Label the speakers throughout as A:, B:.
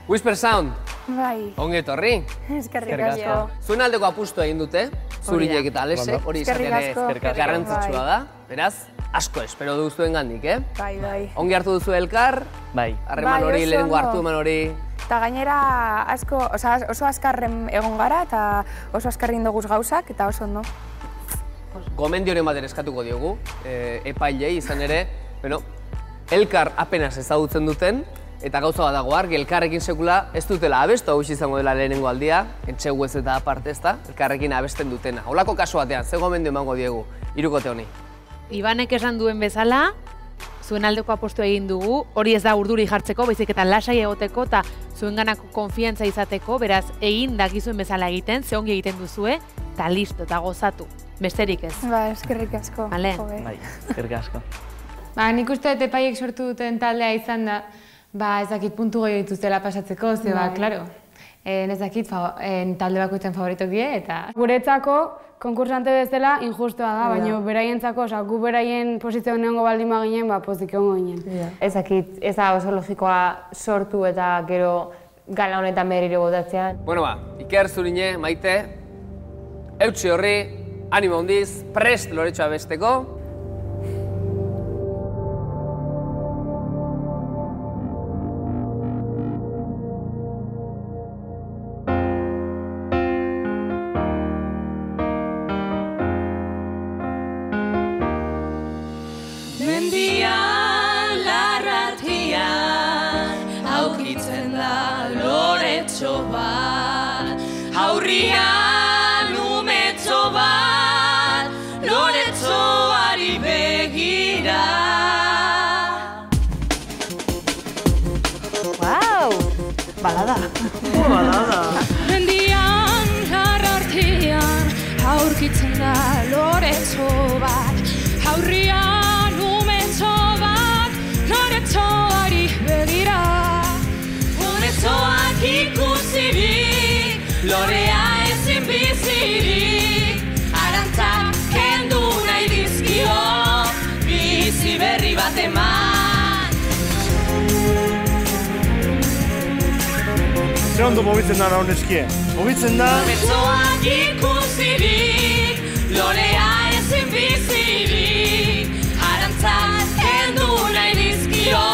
A: Whisper Sound,
B: Bai.
A: ongi etorri.
B: Eskerrik asko.
A: Zuen aldeko apustu egin dute, Zurinek eta Alesek, hori izaten garrantzitsua da. Beraz, asko espero duzuen gandik,
B: Bai, bai.
A: Ongi hartu duzu elkar, harreman hori, lehenengo hartu eman hori.
B: Eta gainera oso azkarren egon gara eta oso azkarrin duguz gauzak eta oso ondo.
A: Gomendioren bat eskatuko diogu, epailei izan ere, elkar apenas ezagutzen duten, eta gauza bat dago argi, elkarrekin sekula ez dutela abestu, hau izango dela lehenengo aldia, entxegu ez eta aparte ez da, elkarrekin abesten dutena. Holako kasu batean, ze gomendio emango diegu, hirukote honi?
C: Ibanek esan duen bezala, zuen aldeko apostu egin dugu, hori ez da urduri jartzeko, baizik eta lasai egoteko eta zuenganako konfiantza izateko, beraz egin dakizuen bezala egiten, ze ongi egiten duzue, eta listo, eta gozatu. Besterik ez.
B: Ba, eskerrik asko.
C: Bale.
D: Bai, eskerrik asko.
E: Nik uste dut epaiek sortu duten taldea izan da, ez dakit puntu goi dituztela pasatzeko, ze klaro, ez dakit talde bakoitzen favoritok die, eta...
F: Guretzako, konkursante bezala injustua da, baina beraientzako, gu beraien posizio neongo baldin baginen, pozik egongo ginen.
G: Ez dakit, ez da oso logikoa sortu eta gero gala honetan berriro botatzean.
A: Bueno Iker, Zurine, Maite, eutsi horri, animo handiz, prest Loretxoa besteko.
H: Mendian larratian aukitzen da Loretxo bat, aurrian umetxo bat, Loretxoari begira.
C: Wow! Balada!
H: Balada! Mendian larratian aukitzen da Loretxo bat, aurrian Loretxoari begira. Umetxoak ikusirik, lorea ezin bizirik, arantzak kendu nahi dizkio, bizi berri bat eman.
I: Ze ondo mobitzen da nahoneskie? Mobitzen da...
H: Umetxoak ikusirik, lorea ezin bizirik, arantzak kendu nahi dizkio,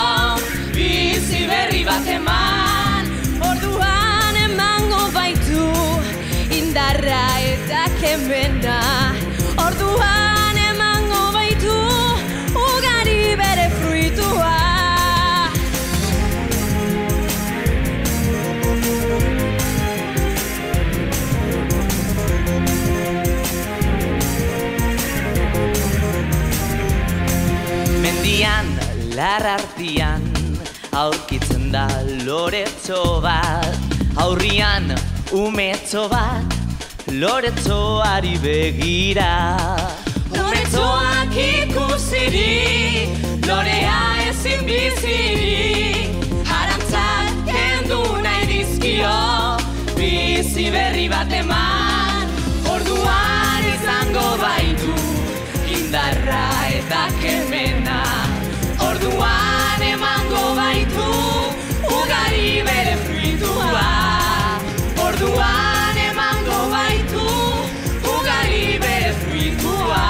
H: bizi berri bat eman. Orduan emango baitu indarra eta kemena. Orduan emango baitu ugari bere fruitua.
D: Mendian, larrartian, aurkitzen da Loretxo bat, aurrian umetxo bat, Loretxoari begira.
H: Umetxoak ikusirik, lorea ezin bizirik, arantzak kendu nahi dizkio, bizi berri bat eman. Orduan izango baitu indarra eta kemena. Orduan emango baitu ugari bere fruitua. Orduan emango baitu ugari bere fruitua.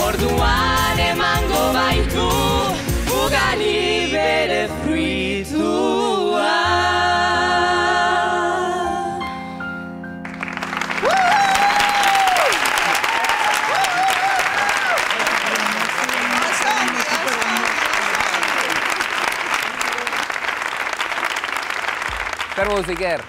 H: Orduan emango baitu ugari bere fruitua.
A: Zer moduz, Iker?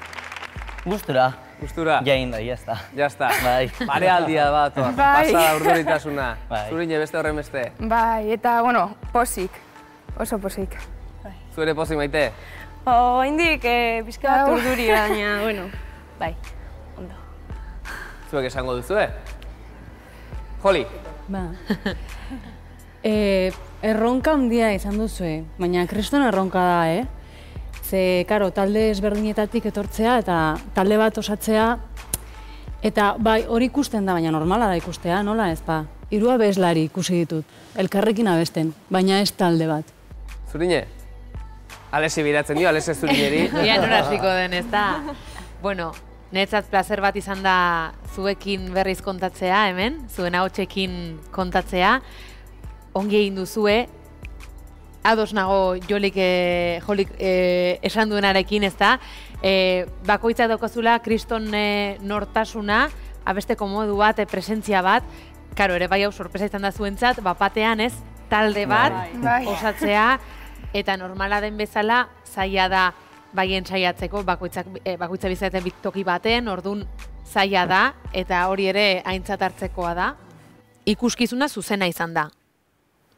D: Gustura.
A: Gustura?
D: Jain da, jazta.
A: Jazta.
D: Bai.
A: Parealdia bat, pasada urduritasuna.
D: Bai.
A: Zurine beste horren beste.
B: Bai, eta, posik. Oso posik.
A: Zure pozik, Maite?
G: Indik, pizka bat urduri, baina, bai, ondo.
A: Zuek esango duzue? Joli?
J: Erronka handia izan duzue, baina kriston erronka da, Ze, karo, talde ezberdinetatik etortzea eta talde bat osatzea, eta bai, hori ikusten da, baina normala da ikustea, nola ez, 3 abeslari ikusi ditut, elkarrekin abesten, baina ez talde bat.
A: Zurine? Alesi biratzen dio, Ales ez zurineri.
C: Ia nora hasiko den, ez da? Bueno, niretzat placer bat izan da zuekin berriz kontatzea, hemen, zuen ahotsekin kontatzea. Ongi egin duzue, ados nago jolik esan duenarekin, ez da? Bakoitza daukazula kriston nortasuna, abesteko modu bat, presentzia bat, karo, ere bai hau sorpresa izan da zuentzat, batean ez, talde bat osatzea, eta normala den bezala, zaila da baien saiatzeko, bakoitza bizaten toki baten, ordun zaila da, eta hori ere aintzat hartzekoa da. Ikuskizuna zuzena izan da.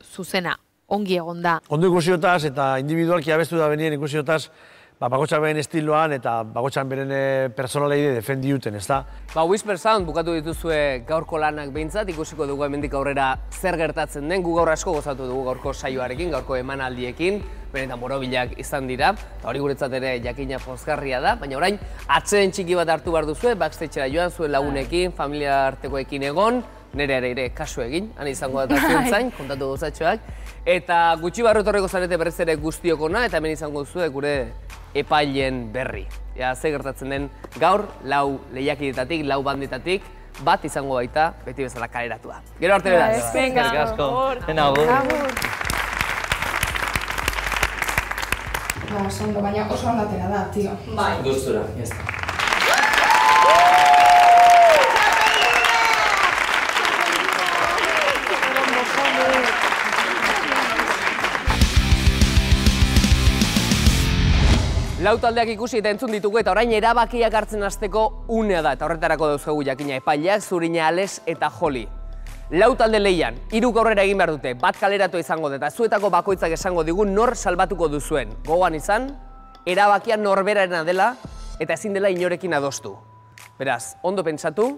C: Zuzena, ongi egon da.
I: Ondo ikusiotaz eta individualki abestu da benien ikusiotaz, bakotxak beren estiloan eta bakotxak beren personaleide defendiuten, ez da?
A: Whisper Sound bukatu dituzue gaurko lanak behintzat, ikusiko dugu hemendik aurrera zer gertatzen den, gu gaur asko gozatu dugu gaurko saioarekin, gaurko emanaldiekin, benetan borobilak izan dira, eta hori guretzat ere jakina pozgarria da, baina orain atseden txiki bat hartu behar duzue, backstagera joan zuen lagunekin, familia artekoekin egon, nire ere kasu egin, han izango da zain, kontatu gozatxoak, eta gutxi barru etorriko zarete berriz ere guztiokona, eta hemen izango duzue gure epailen berri. Ze gertatzen den gaur, 4 lehiakidetatik, 4 banditatik, bat izango baita, beti bezala kaleratua. Gero arte beraz.
D: Eskerrik asko. Agur.
B: Sondo, baina oso ondatera da, tio.
D: Bai. Gustura, ez da.
A: Lau taldeak ikusi eta entzun ditugu eta orain erabakiak hartzen hasteko unea da. Eta horretarako dauzkagu jakina epaileak, Zurina, Ales eta Joli. 4 talde lehian, 3 aurrera egin behar dute, bat kaleratu izango da, eta zuetako bakoitzak esango digu nor salbatuko duzuen. Gogoan izan, erabakia norberarena dela eta ezin dela inorekin adostu. Beraz, ondo pentsatu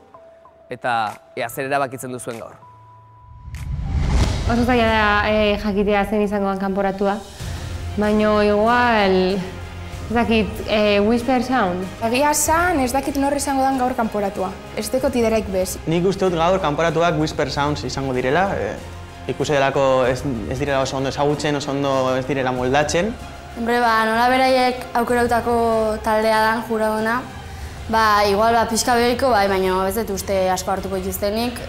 A: eta ea zer erabakitzen duzuen gaur.
G: Oso zaila da jakitea zen izangoan kanporatua, baina igual... Ez dakit, Whisper Sound.
B: Egia esan, ez dakit norri izango den gaur kanporatua. Ez dekot ideraik bez.
K: Nik uste dut gaur kanporatuak Whisper Sounds izango direla. Ikusi delako ez direla oso ondo ezagutzen, oso ondo ez direla moldatzen.
L: Hombre, nola beraiek aukerautako taldea dan juradona, igual pixka behiko bai, baina ez dut uste asko hartuko dituztenik,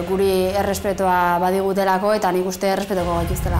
L: guri errespetoa badigutelako eta nik uste errespetoko gaituztela.